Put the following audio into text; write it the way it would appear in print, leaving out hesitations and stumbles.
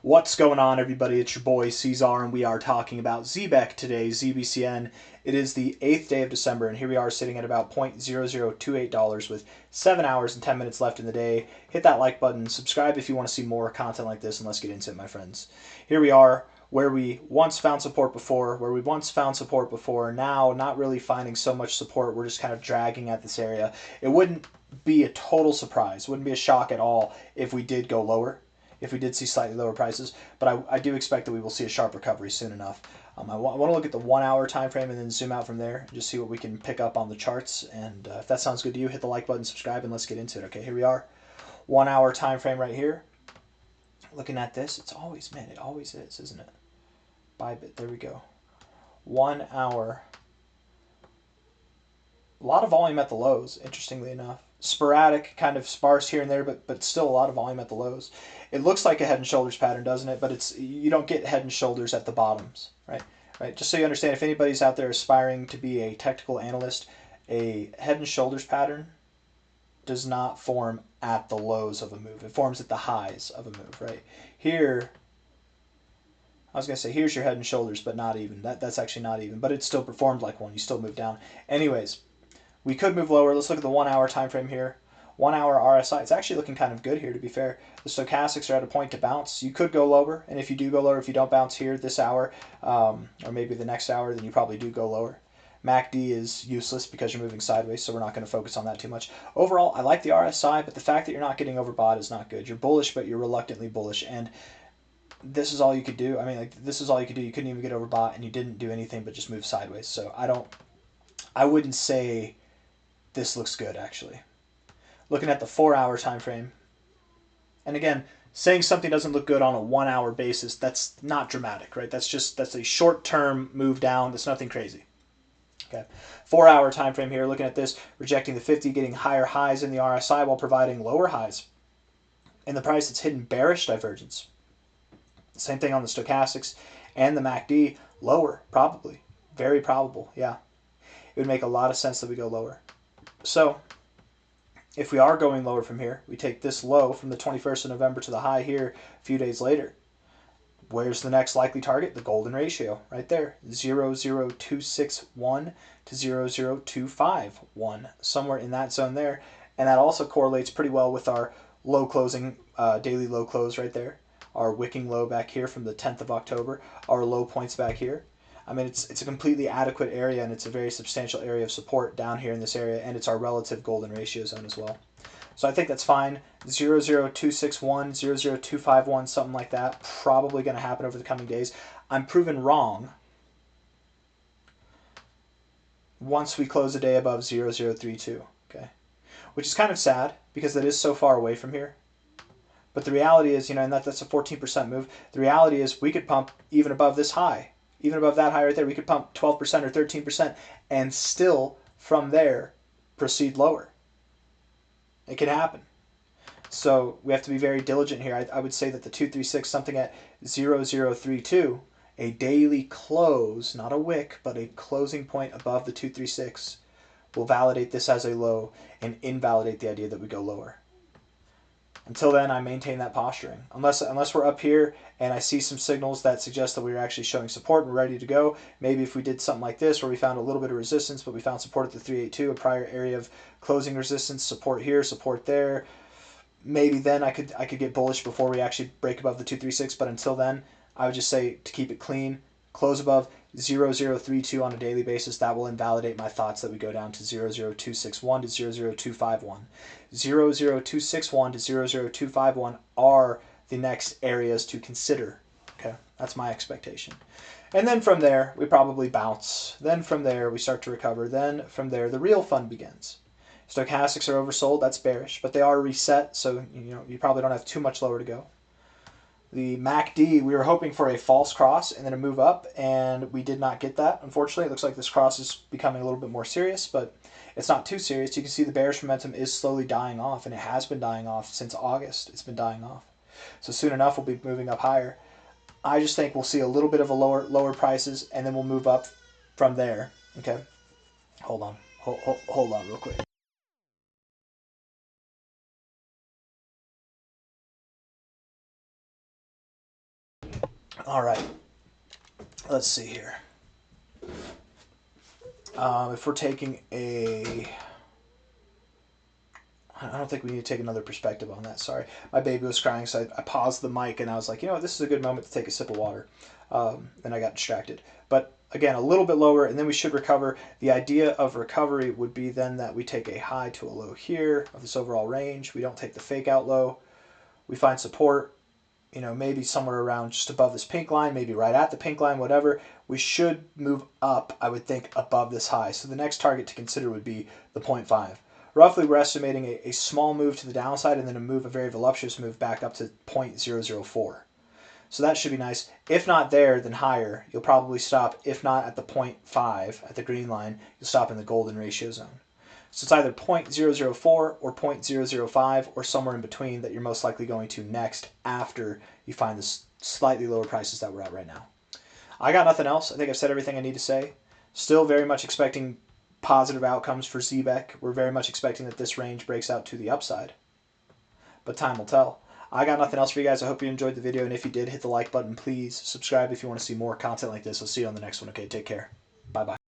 What's going on, everybody? It's your boy C-Zar, and we are talking about Zebec today, ZBCN. It is the 8th day of December, and here we are sitting at about $0.0028 with 7 hours and 10 minutes left in the day. Hit that like button, subscribe if you want to see more content like this, and let's get into it, my friends. Here we are, where we once found support before, now not really finding so much support. We're just kind of dragging at this area. It wouldn't be a total surprise, wouldn't be a shock at all if we did go lower, if we did see slightly lower prices, but I do expect that we will see a sharp recovery soon enough. I want to look at the 1 hour time frame and then zoom out from there and just see what we can pick up on the charts. And if that sounds good to you, hit the like button, subscribe, and let's get into it. Okay, here we are. 1 hour time frame right here. Looking at this, it's always, man, it always is, isn't it? Bybit, there we go. 1 hour. A lot of volume at the lows, interestingly enough. Sporadic, kind of sparse here and there, but still a lot of volume at the lows. It looks like a head and shoulders pattern, doesn't it? But you don't get head and shoulders at the bottoms, right? Right. Just so you understand, if anybody's out there aspiring to be a technical analyst, a head and shoulders pattern does not form at the lows of a move. It forms at the highs of a move, right? Here, I was going to say, here's your head and shoulders, but not even. That's actually not even, but it still performed like one. You still move down. Anyways, we could move lower. Let's look at the 1 hour time frame here. 1 hour RSI. It's actually looking kind of good here, to be fair. The stochastics are at a point to bounce. You could go lower, and if you do go lower, if you don't bounce here this hour, or maybe the next hour, then you probably do go lower. MACD is useless because you're moving sideways, so we're not going to focus on that too much. Overall, I like the RSI, but the fact that you're not getting overbought is not good. You're bullish, but you're reluctantly bullish, and this is all you could do. I mean, like, this is all you could do. You couldn't even get overbought, and you didn't do anything but just move sideways. So I wouldn't say this looks good, actually. Looking at the 4 hour time frame, and again, saying something doesn't look good on a 1 hour basis, that's not dramatic, right? That's a short-term move down. That's nothing crazy. Okay, 4 hour time frame here. Looking at this, rejecting the 50, getting higher highs in the RSI while providing lower highs in the price. It's hidden bearish divergence. Same thing on the stochastics and the MACD. Lower, probably, very probable. Yeah, it would make a lot of sense that we go lower. So if we are going lower from here, we take this low from the 21st of November to the high here a few days later. Where's the next likely target? The golden ratio right there, 0.0261 to 0.0251, somewhere in that zone there. And that also correlates pretty well with our low closing, daily low close right there, our wicking low back here from the 10th of October, our low points back here. I mean, it's a completely adequate area, and it's a very substantial area of support down here in this area, and it's our relative golden ratio zone as well. So I think that's fine. 0.0261, 0.0251, something like that, probably going to happen over the coming days. I'm proven wrong once we close a day above 0.032, okay? Which is kind of sad because that is so far away from here. But the reality is, and that's a 14% move. The reality is we could pump even above this high. Even above that high right there, we could pump 12% or 13% and still, from there, proceed lower. It can happen. So we have to be very diligent here. I would say that the 236, something at 0.032, a daily close, not a wick, but a closing point above the 236, will validate this as a low and invalidate the idea that we go lower. Until then, I maintain that posturing. Unless we're up here and I see some signals that suggest that we're actually showing support and ready to go. Maybe if we did something like this where we found a little bit of resistance, but we found support at the 382, a prior area of closing resistance, support here, support there. Maybe then I could get bullish before we actually break above the 236. But until then, I would just say to keep it clean, close above 0.032 on a daily basis. That will invalidate my thoughts that we go down to 0.0261 to 0.0251. 0.0261 to 0.0251 are the next areas to consider. Okay, that's my expectation. And then from there, we probably bounce. Then from there, we start to recover. Then from there, the real fun begins. Stochastics are oversold. That's bearish, but they are reset, so you probably don't have too much lower to go. The MACD, we were hoping for a false cross and then a move up, and we did not get that. Unfortunately, it looks like this cross is becoming a little bit more serious, but it's not too serious. You can see the bearish momentum is slowly dying off, and it has been dying off since August. It's been dying off. So soon enough, we'll be moving up higher. I just think we'll see a little bit of a lower prices, and then we'll move up from there. Okay, hold on real quick. All right. Let's see here. If we're taking a... I don't think we need to take another perspective on that. Sorry. My baby was crying, so I paused the mic, and I was like, you know what, this is a good moment to take a sip of water. And I got distracted. But again, a little bit lower, and then we should recover. The idea of recovery would be then that we take a high to a low here of this overall range. We don't take the fake out low. We find support, you know, maybe somewhere around just above this pink line, maybe right at the pink line, whatever. We should move up, I would think, above this high. So the next target to consider would be the 0.5. Roughly, we're estimating a small move to the downside and then a very voluptuous move back up to 0.004. So that should be nice. If not there, then higher. You'll probably stop, if not at the 0.5, at the green line, you'll stop in the golden ratio zone. So it's either 0.004 or 0.005 or somewhere in between that you're most likely going to next after you find the slightly lower prices that we're at right now. I got nothing else. I think I've said everything I need to say. Still very much expecting positive outcomes for Zebec. We're very much expecting that this range breaks out to the upside. But time will tell. I got nothing else for you guys. I hope you enjoyed the video, and if you did, hit the like button. Please subscribe if you want to see more content like this. I'll see you on the next one. Okay, take care. Bye-bye.